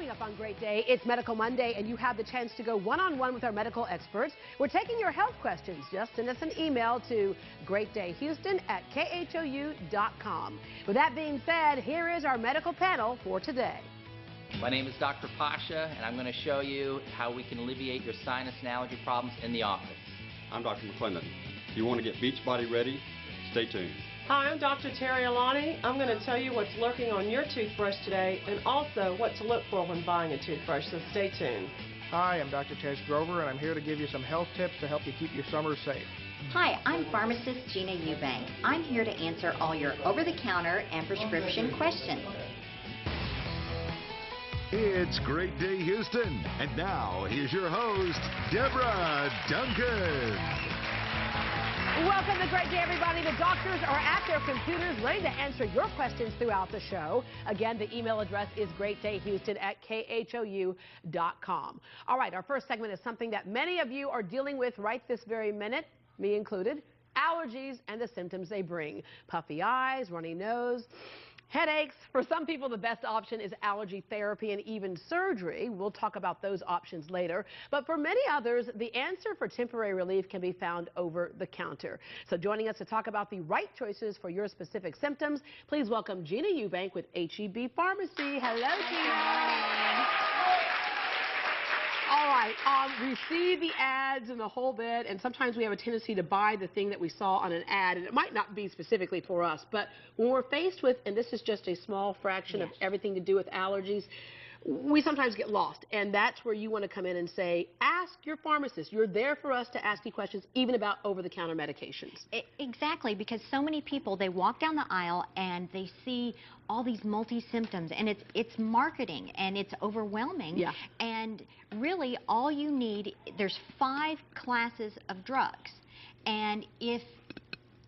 Coming up on Great Day, it's Medical Monday, and you have the chance to go one-on-one with our medical experts. We're taking your health questions. Just send us an email to greatdayhouston@khou.com. With that being said, here is our medical panel for today. My name is Dr. Pasha, and I'm going to show you how we can alleviate your sinus and allergy problems in the office. I'm Dr. McClendon. If you want to get Beachbody ready, stay tuned. Hi, I'm Dr. Terry Alani. I'm going to tell you what's lurking on your toothbrush today and also what to look for when buying a toothbrush, so stay tuned. Hi, I'm Dr. Tess Grover, and I'm here to give you some health tips to help you keep your summer safe. Hi, I'm Pharmacist Gina Eubank. I'm here to answer all your over-the-counter and prescription questions. It's Great Day Houston, and now here's your host, Deborah Duncan. Welcome to Great Day, everybody. The doctors are at their computers ready to answer your questions throughout the show. Again, the email address is greatdayhouston@khou.com. All right, our first segment is something that many of you are dealing with right this very minute, me included, allergies and the symptoms they bring. Puffy eyes, runny nose, headaches. For some people, the best option is allergy therapy and even surgery. We'll talk about those options later. But for many others, the answer for temporary relief can be found over the counter. So joining us to talk about the right choices for your specific symptoms, please welcome Gina Eubank with HEB Pharmacy. Hello, Gina. All right, we see the ads and the whole bit, and sometimes we have a tendency to buy the thing that we saw on an ad, and it might not be specifically for us, but when we're faced with, and this is just a small fraction of everything to do with allergies, we sometimes get lost, and that's where you want to come in and say, ask your pharmacist. You're there for us to ask you questions, even about over-the-counter medications. Exactly, because so many people, they walk down the aisle and they see all these multi-symptoms, and it's marketing, and it's overwhelming. Yeah. And really, all you need, there's 5 classes of drugs, and if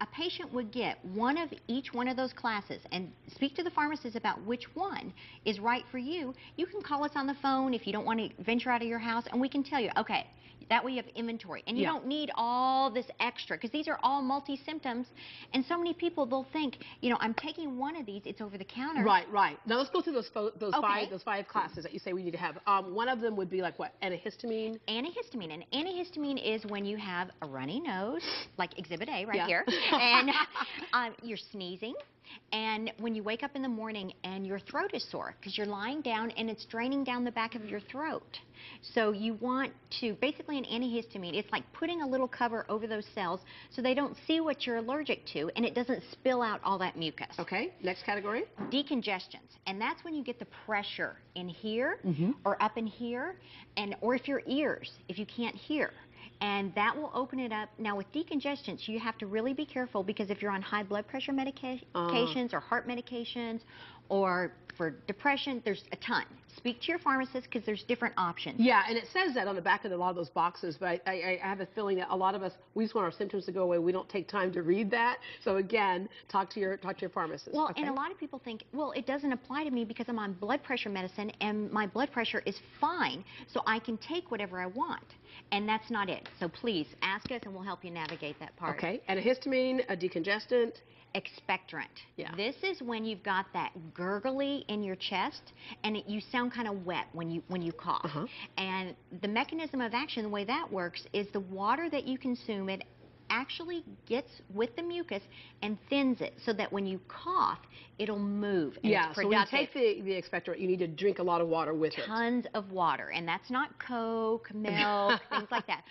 a patient would get one of each one of those classes and speak to the pharmacist about which one is right for you, you can call us on the phone if you don't want to venture out of your house, and we can tell you, okay, that way you have inventory. And you don't need all this extra, because these are all multi-symptoms. And so many people, they'll think, you know, I'm taking one of these, it's over the counter. Right, right. Now let's go through those five classes that you say we need to have. One of them would be like what? Antihistamine? Antihistamine. And antihistamine is when you have a runny nose, like Exhibit A right here, and you're sneezing. And when you wake up in the morning and your throat is sore because you're lying down and it's draining down the back of your throat. So you want to, basically an antihistamine, it's like putting a little cover over those cells so they don't see what you're allergic to and it doesn't spill out all that mucus. Okay, next category? Decongestants. And that's when you get the pressure in here or up in here, and or if your ears, if you can't hear. And that will open it up. Now, with decongestants, you have to really be careful, because if you're on high blood pressure medications or heart medications or for depression, there's a ton. Speak to your pharmacist, because there's different options. Yeah, and it says that on the back of a lot of those boxes, but I have a feeling that a lot of us, we just want our symptoms to go away. We don't take time to read that. So again, talk to your pharmacist. Well, and a lot of people think, well, it doesn't apply to me because I'm on blood pressure medicine and my blood pressure is fine, so I can take whatever I want. And that's not it. So please ask us and we'll help you navigate that part. Okay, and a histamine, a decongestant. Expectorant. Yeah. This is when you've got that gurgly in your chest and you sound kind of wet when you cough. And the mechanism of action, the way that works, is the water that you consume, it actually gets with the mucus and thins it so that when you cough, it'll move. And it's so when you take the expectorant, you need to drink a lot of water with it. Tons of water, and that's not Coke, milk, things like that.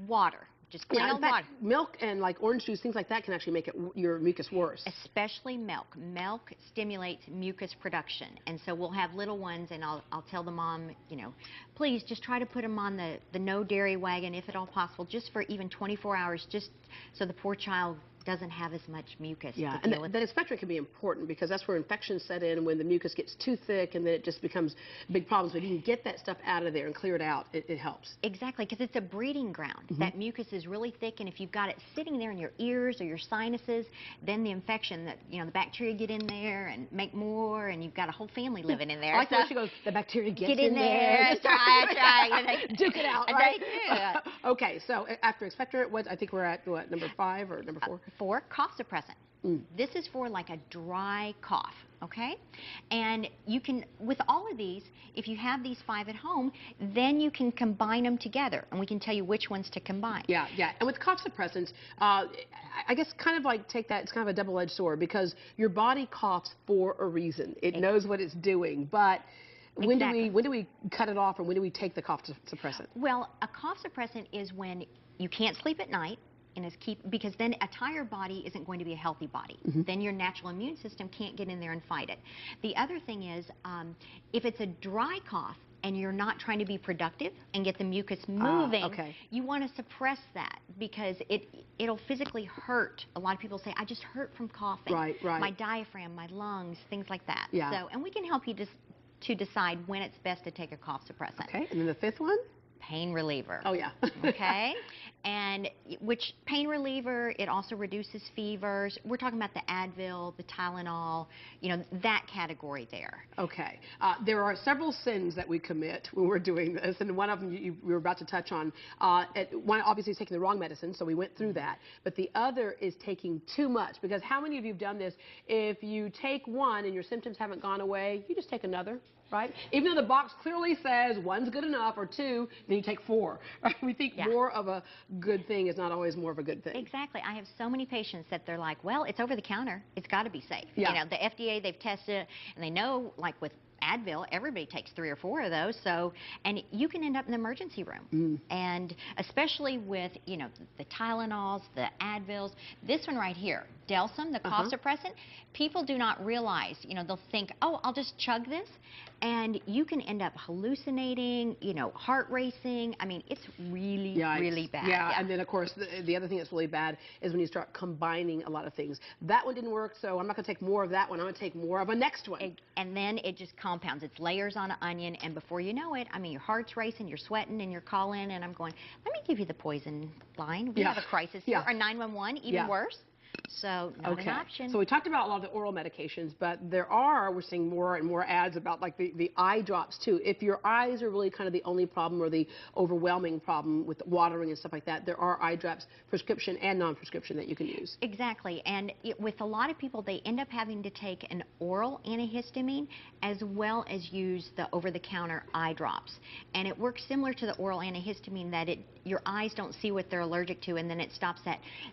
Water. Just plain old water. Milk and like orange juice, things like that can actually make your mucus worse. Especially milk. Milk stimulates mucus production, and so we'll have little ones, and I'll tell the mom, you know, please just try to put them on the no dairy wagon if at all possible, just for even 24 hours, just so the poor child doesn't have as much mucus. Yeah, and that expectorant can be important because that's where infections set in when the mucus gets too thick, and then it just becomes big problems. But if you can get that stuff out of there and clear it out, it helps. Exactly, because it's a breeding ground. That mucus is really thick, and if you've got it sitting there in your ears or your sinuses, then the infection, that the bacteria get in there and make more, and you've got a whole family living in there. I like how she goes, the bacteria gets in there. Try. Duke it out, right? Okay, so after expectorant, I think we're at what, number 5 or number 4? for cough suppressant. This is for like a dry cough, okay? And you can, with all of these, if you have these 5 at home, then you can combine them together, and we can tell you which ones to combine. Yeah, yeah. And with cough suppressants, I guess kind of like take that, it's kind of a double-edged sword because your body coughs for a reason. It knows what it's doing, but when do we cut it off, or when do we take the cough suppressant? Well, a cough suppressant is when you can't sleep at night, and because then a tired body isn't going to be a healthy body. Then your natural immune system can't get in there and fight it. The other thing is, if it's a dry cough and you're not trying to be productive and get the mucus moving, you want to suppress that because it'll physically hurt. A lot of people say, I just hurt from coughing. Right. My diaphragm, my lungs, things like that. Yeah. So, and we can help you to decide when it's best to take a cough suppressant. Okay, and then the 5th one? Pain reliever. Oh, yeah. Okay? And which pain reliever, it also reduces fevers. We're talking about the Advil, the Tylenol, you know, that category there. Okay. There are several sins that we commit when we're doing this, and one of them we were about to touch on. One obviously is taking the wrong medicine, so we went through that. But the other is taking too much, because how many of you have done this? If you take one and your symptoms haven't gone away, you just take another. Right? Even though the box clearly says 1's good enough or 2, then you take 4. Right? We think more of a good thing is not always more of a good thing. Exactly. I have so many patients that they're like, well, it's over the counter. It's got to be safe. Yeah. You know, the FDA, they've tested it, and they know, like with Advil, everybody takes 3 or 4 of those. So, and you can end up in the emergency room. And especially with, you know, the Tylenols, the Advils, this one right here, Delsum, the cough suppressant, people do not realize, you know, they'll think, oh, I'll just chug this. And you can end up hallucinating, you know, heart racing. I mean, it's really, really bad. Yeah, and then, of course, the other thing that's really bad is when you start combining a lot of things. That one didn't work, so I'm not going to take more of that one. I'm going to take more of a next one. And then it just compounds. It's layers on an onion, and before you know it, I mean, your heart's racing, you're sweating, and you're calling, and I'm going, let me give you the poison line. We have a crisis here. Or 911, even worse. So not an option. So we talked about a lot of the oral medications, but we're seeing more and more ads about like the eye drops too. If your eyes are really kind of the only problem or the overwhelming problem with watering and stuff like that, there are eye drops, prescription and non-prescription, that you can use. Exactly. And with a lot of people, they end up having to take an oral antihistamine as well as use the over-the-counter eye drops. And it works similar to the oral antihistamine, that your eyes don't see what they're allergic to, and then it stops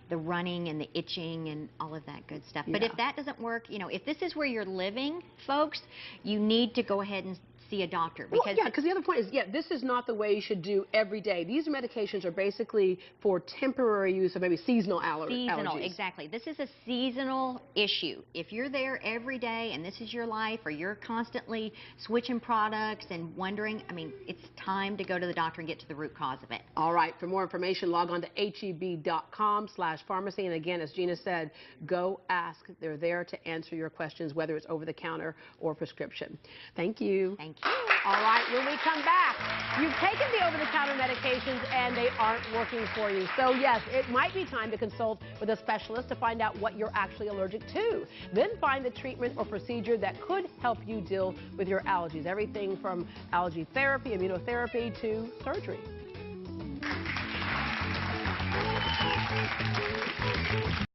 the running and the itching and all of that good stuff. But if that doesn't work, you know, if this is where you're living, folks, you need to go ahead and see a doctor. Because because the other point is, this is not the way you should do every day. These medications are basically for temporary use of maybe seasonal allergies. Seasonal, exactly. This is a seasonal issue. If you're there every day and this is your life, or you're constantly switching products and wondering, I mean, it's time to go to the doctor and get to the root cause of it. All right. For more information, log on to heb.com/pharmacy. And again, as Gina said, go ask. They're there to answer your questions, whether it's over the counter or prescription. Thank you. Thank you. All right, when we come back, you've taken the over-the-counter medications and they aren't working for you. So yes, it might be time to consult with a specialist to find out what you're actually allergic to. Then find the treatment or procedure that could help you deal with your allergies. Everything from allergy therapy, immunotherapy, to surgery.